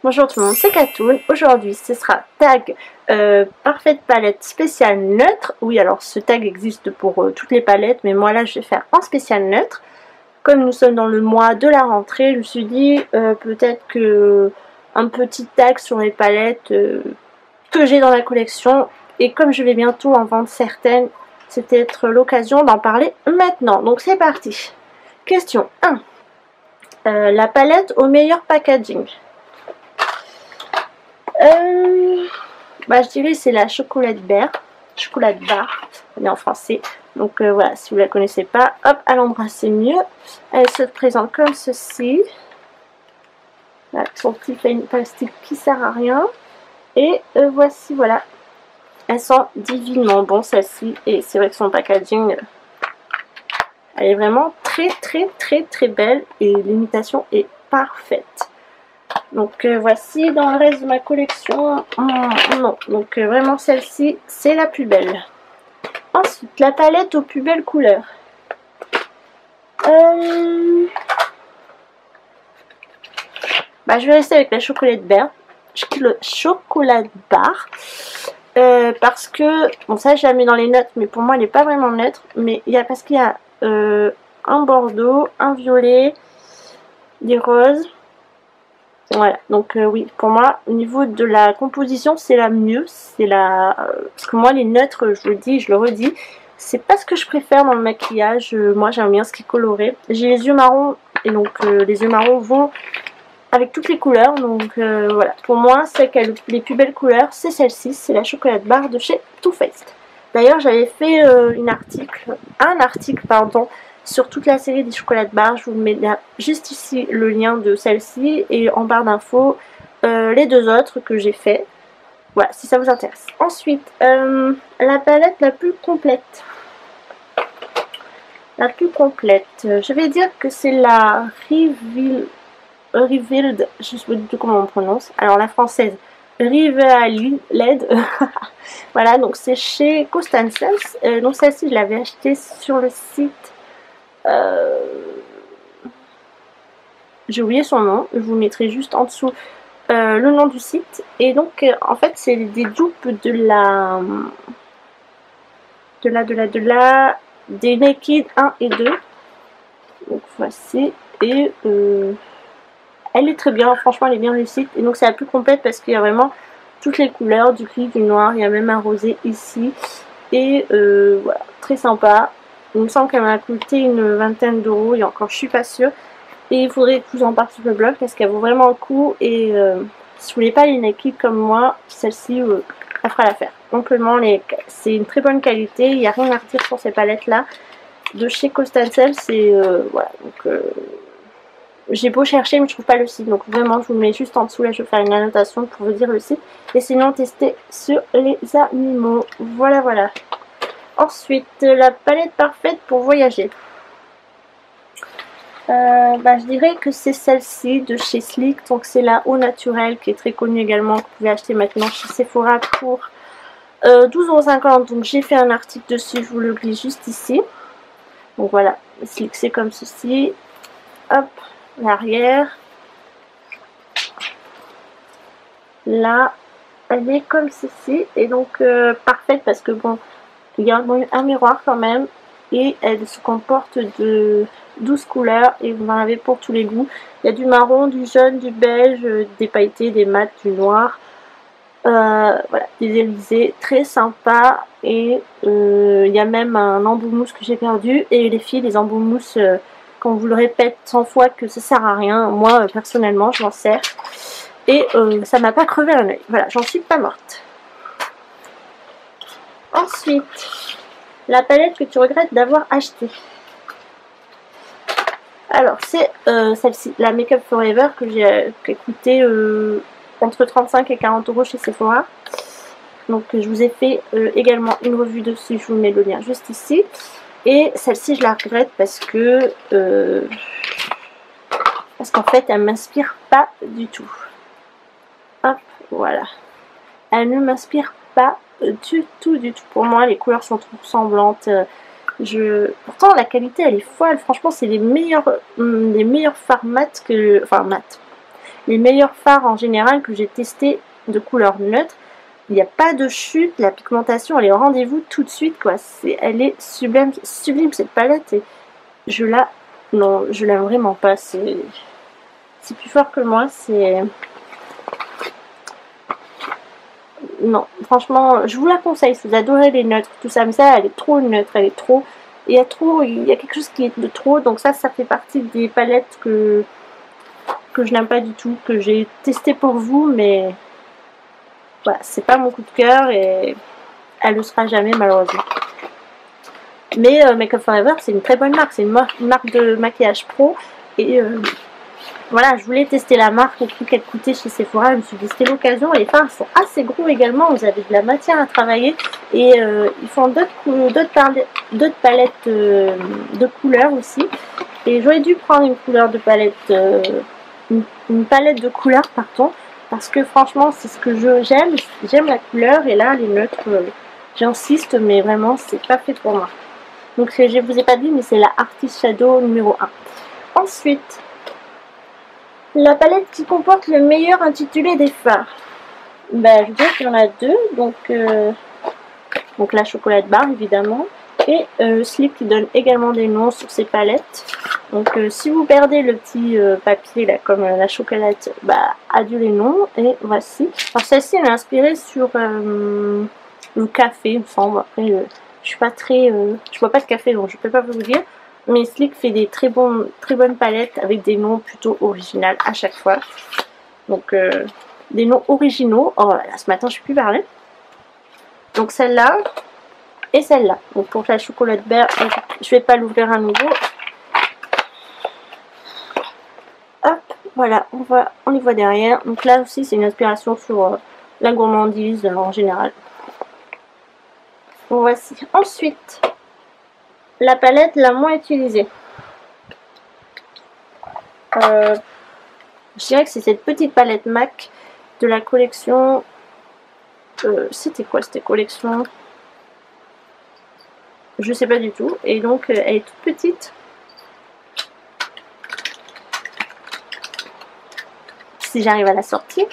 Bonjour tout le monde, c'est Katoon. Aujourd'hui ce sera tag parfaite palette spéciale neutre. Oui, alors ce tag existe pour toutes les palettes, mais moi là je vais faire en spécial neutre. Comme nous sommes dans le mois de la rentrée, je me suis dit peut-être que un petit tag sur les palettes que j'ai dans la collection. Et comme je vais bientôt en vendre certaines, c'est peut-être l'occasion d'en parler maintenant. Donc c'est parti. Question 1. La palette au meilleur packaging. Je dirais c'est la chocolate bar, on est en français. Donc voilà, si vous la connaissez pas, hop, à l'endroit c'est mieux. Elle se présente comme ceci. Voilà, son petit plastique qui sert à rien. Et voici, voilà. Elles sont divinement bon celle-ci. Et c'est vrai que son packaging, elle est vraiment très belle. Et l'imitation est parfaite. Donc voici dans le reste de ma collection. Non, donc vraiment celle-ci, c'est la plus belle. Ensuite, la palette aux plus belles couleurs. Je vais rester avec la chocolate bar. Parce que, bon ça je la mets dans les notes, mais pour moi elle n'est pas vraiment neutre. Mais parce qu'il y a un bordeaux, un violet, des roses. Voilà, donc oui, pour moi, au niveau de la composition, c'est la mieux. Parce que moi, les neutres, je le dis, je le redis, c'est pas ce que je préfère dans le maquillage. Moi, j'aime bien ce qui est coloré. J'ai les yeux marrons, et donc les yeux marrons vont avec toutes les couleurs. Donc voilà, pour moi, celle qui a les plus belles couleurs, c'est celle-ci, c'est la chocolate bar de chez Too Faced. D'ailleurs, j'avais fait un article, sur toute la série des chocolates bar. Je vous mets juste ici le lien de celle-ci et en barre d'infos les deux autres que j'ai fait. Voilà, si ça vous intéresse. Ensuite, la palette la plus complète. Je vais dire que c'est la Revealed, je ne sais pas du tout comment on prononce. Alors la française, Revealed LED. Voilà, donc c'est chez Constance. Donc celle-ci, je l'avais achetée sur le site. J'ai oublié son nom, je vous mettrai juste en dessous le nom du site. Et donc en fait c'est des dupes des Naked 1 et 2. Donc voici, et elle est très bien, franchement elle est bien réussie. Et donc c'est la plus complète parce qu'il y a vraiment toutes les couleurs, du gris, du noir, il y a même un rosé ici. Et voilà, très sympa. Il me semble qu'elle m'a coûté une vingtaine d'euros et encore je suis pas sûre. Et il faudrait que je vous en parle sur le blog parce qu'elle vaut vraiment le coup. Et si vous voulez pas les naked comme moi, celle-ci elle fera l'affaire. Complètement, c'est une très bonne qualité. Il n'y a rien à redire sur ces palettes là. De chez Constance, c'est voilà. Donc j'ai beau chercher mais je trouve pas le site. Donc vraiment je vous le mets juste en dessous. Là je vais faire une annotation pour vous dire le site. Et sinon tester sur les animaux. Voilà. Ensuite, la palette parfaite pour voyager. Je dirais que c'est celle-ci de chez Sleek. Donc c'est la Eau Naturelle qui est très connue également. Que vous pouvez acheter maintenant chez Sephora pour 12,50 €. Donc j'ai fait un article dessus. Je vous le glisse juste ici. Donc voilà, Sleek c'est comme ceci. Hop, l'arrière. Là, elle est comme ceci. Et donc parfaite parce que bon... Il y a un miroir quand même et elle se comporte de 12 couleurs et vous en avez pour tous les goûts. Il y a du marron, du jaune, du beige, des pailletés, des mats, du noir. Voilà, des irisés, très sympa. Et il y a même un embout mousse que j'ai perdu. Et les filles, les embouts mousse, quand on vous le répète 100 fois que ça sert à rien, moi personnellement je m'en sers. Et ça m'a pas crevé un œil. Voilà, j'en suis pas morte. Ensuite, la palette que tu regrettes d'avoir achetée. Alors, c'est celle-ci, la Make Up Forever, qui a coûté entre 35 et 40 € chez Sephora. Donc, je vous ai fait également une revue dessus, je vous mets le lien juste ici. Et celle-ci, je la regrette parce qu'en fait, elle ne m'inspire pas du tout. Hop, voilà. Elle ne m'inspire pas du tout. Pour moi les couleurs sont trop ressemblantes. Pourtant la qualité elle est folle, franchement c'est les meilleurs fards mat les meilleurs fards en général que j'ai testé de couleur neutre. Il n'y a pas de chute, la pigmentation elle est au rendez-vous tout de suite quoi. Elle est sublime, sublime cette palette et je l'aime vraiment pas. C'est plus fort que moi, non, franchement, je vous la conseille si vous adorez les neutres, tout ça, mais ça, elle est trop neutre, elle est trop... il y a quelque chose qui est de trop, donc ça fait partie des palettes que je n'aime pas du tout, que j'ai testé pour vous, mais voilà, c'est pas mon coup de cœur et elle ne sera jamais malheureusement. Mais Make Up For Ever, c'est une très bonne marque, c'est une marque de maquillage pro et voilà, je voulais tester la marque au prix qu'elle coûtait chez Sephora. Je me suis dit c'était l'occasion. Les fards sont assez gros également. Vous avez de la matière à travailler. Et ils font d'autres palettes de couleurs aussi. Et j'aurais dû prendre une couleur de palette, une palette de couleurs, pardon. Parce que franchement, c'est ce que j'aime. J'aime la couleur. Et là, les neutres, j'insiste, mais vraiment, c'est pas fait pour moi. Donc, je vous ai pas dit, mais c'est la Artist Shadow numéro 1. Ensuite, la palette qui comporte le meilleur intitulé des fards. Ben, je dirais qu'il y en a deux. Donc la chocolate bar évidemment. Et Sleek qui donne également des noms sur ces palettes. Donc si vous perdez le petit papier là comme la chocolate, bah adieu les noms. Et voici. Alors celle-ci elle est inspirée sur le café il me semble. Après je suis pas très... je bois pas de café donc je peux pas vous dire. Mais Sleek fait des très bonnes palettes avec des noms plutôt originaux à chaque fois. Donc des noms originaux. Oh là, ce matin je ne peux plus parler. Donc celle-là et celle-là. Donc pour la chocolate beurre, je vais pas l'ouvrir à nouveau. Hop, voilà, on les voit derrière. Donc là aussi c'est une inspiration sur la gourmandise en général. Voici. Ensuite, la palette la moins utilisée. Je dirais que c'est cette petite palette MAC de la collection. C'était quoi cette collection? Je sais pas du tout. Et donc elle est toute petite. Si j'arrive à la sortir.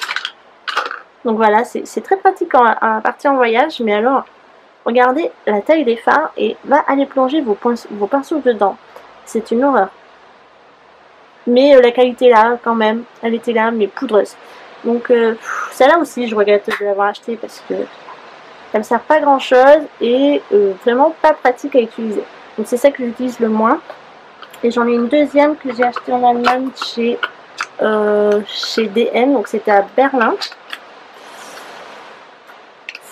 Donc voilà, c'est très pratique à partir en voyage. Mais alors, regardez la taille des fards et va aller plonger vos pinceaux dedans. C'est une horreur. Mais la qualité là, quand même, elle était là, mais poudreuse. Donc celle-là aussi, je regrette de l'avoir achetée parce que elle ne sert pas grand chose et vraiment pas pratique à utiliser. Donc c'est ça que j'utilise le moins. Et j'en ai une deuxième que j'ai achetée en Allemagne chez DM, donc c'était à Berlin.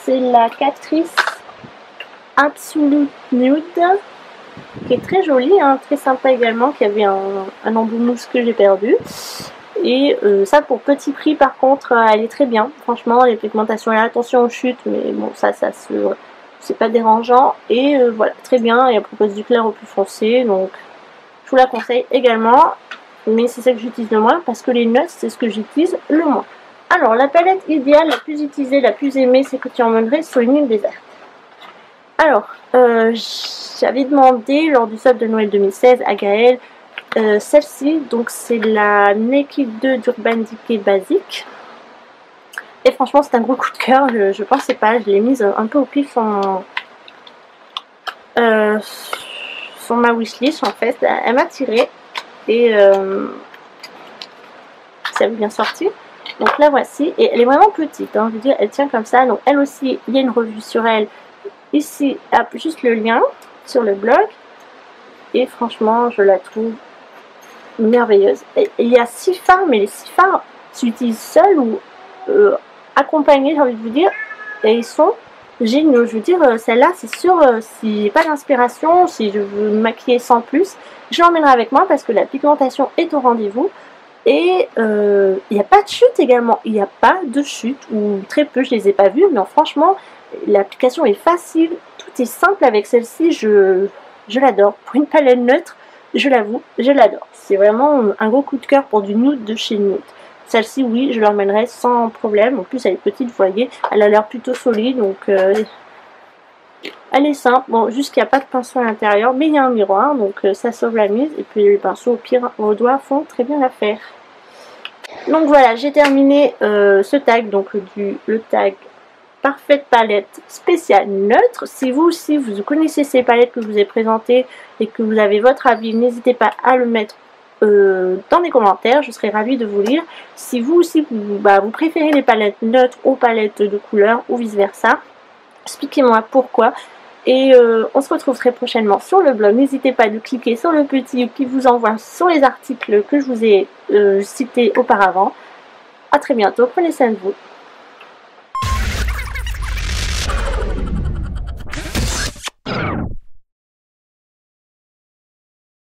C'est la Catrice Absolute Nude, qui est très jolie, hein, très sympa également, qui avait un embout mousse que j'ai perdu. Et ça pour petit prix par contre elle est très bien, franchement les pigmentations, là attention aux chutes mais bon ça c'est pas dérangeant et voilà très bien et elle propose du clair au plus foncé donc je vous la conseille également mais c'est ça que j'utilise le moins parce que les nuts c'est ce que j'utilise le moins. Alors la palette idéale, la plus utilisée, la plus aimée c'est que tu emmènerais sur une île déserte. Alors j'avais demandé lors du solde de Noël 2016 à Gaëlle celle-ci, donc c'est la Naked 2 d'Urban Decay basique. Et franchement, c'est un gros coup de cœur. Je pensais pas, je l'ai mise un peu au pif sur ma wishlist en fait. Elle m'a tiré et ça veut bien sortir. Donc la voici et elle est vraiment petite. Hein, je veux dire, elle tient comme ça. Donc elle aussi, il y a une revue sur elle. Ici, hop, juste le lien sur le blog. Et franchement, je la trouve merveilleuse. Et il y a 6 fards, mais les 6 fards s'utilisent seuls ou accompagnés, j'ai envie de vous dire, et ils sont géniaux. Je veux dire, celle-là, c'est sûr, si j'ai pas d'inspiration, si je veux me maquiller sans plus, je l'emmènerai avec moi parce que la pigmentation est au rendez-vous. Et il n'y a pas de chute également. Il n'y a pas de chute, ou très peu, je les ai pas vues, mais franchement, l'application est facile, tout est simple avec celle-ci, je l'adore. Pour une palette neutre, je l'avoue, je l'adore. C'est vraiment un gros coup de cœur pour du nude de chez Nude. Celle-ci, oui, je l'emmènerai sans problème. En plus, elle est petite, vous voyez. Elle a l'air plutôt solide, donc elle est simple. Bon, juste qu'il n'y a pas de pinceau à l'intérieur, mais il y a un miroir, donc ça sauve la mise. Et puis les pinceaux, au pire, vos doigts font très bien l'affaire. Donc voilà, j'ai terminé ce tag, donc le tag Parfaite palette spéciale neutre. Si vous aussi vous connaissez ces palettes que je vous ai présentées et que vous avez votre avis, n'hésitez pas à le mettre dans les commentaires, je serai ravie de vous lire. Si vous aussi vous préférez les palettes neutres aux palettes de couleurs ou vice versa, expliquez-moi pourquoi. Et on se retrouve très prochainement sur le blog. N'hésitez pas de cliquer sur le petit qui vous envoie sur les articles que je vous ai cités auparavant. A très bientôt, prenez soin de vous.